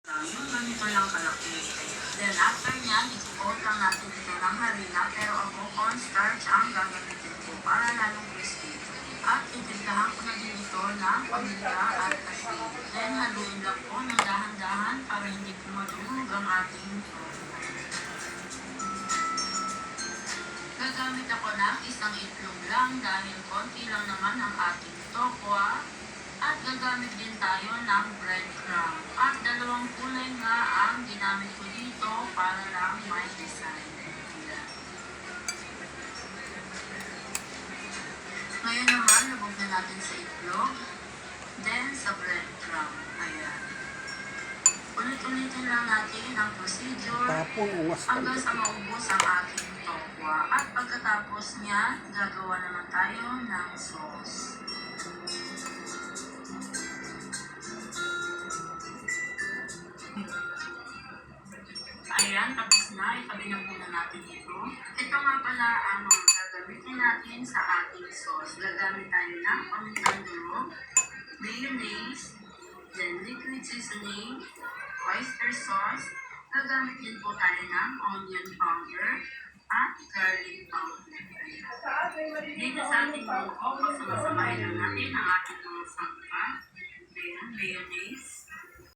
Yung ganito lang kalaki. Then after nyan, i-coat lang natin ito ng harina, pero ako cornstarch ang gagamitin ko para lalong crispy. At itigdahan ko na din ito ng paminta at asin. Then haluin lang po ng dahan-dahan para hindi po madurog ang ating tofu. Gagamit ako ng isang itlog lang dahil konti lang naman ang ating tokwa. At gagamit din tayo ng breadcrumb. At dalawang kulay nga ang ginamit ko dito para lang may design. Ayan. Ngayon naman, lubog na natin sa itlog. Then sa breadcrumb. Ayan. Ulit-ulitin lang natin ang procedure hanggang sa maubos ang ating tokwa. At pagkatapos niya, gagawa naman tayo ng sauce. Ayan, tapos na. Itabi na muna natin ito. Ito nga pala ang mga gagamitin natin sa ating sauce. Gagamit tayo ng pamintang durog, mayonnaise, then liquid seasoning, oyster sauce. Gagamit din po tayo ng onion powder at garlic powder. Dito sa ating buko, pasamasamahin lang natin ang ating mga sangka. Ayan, mayonnaise,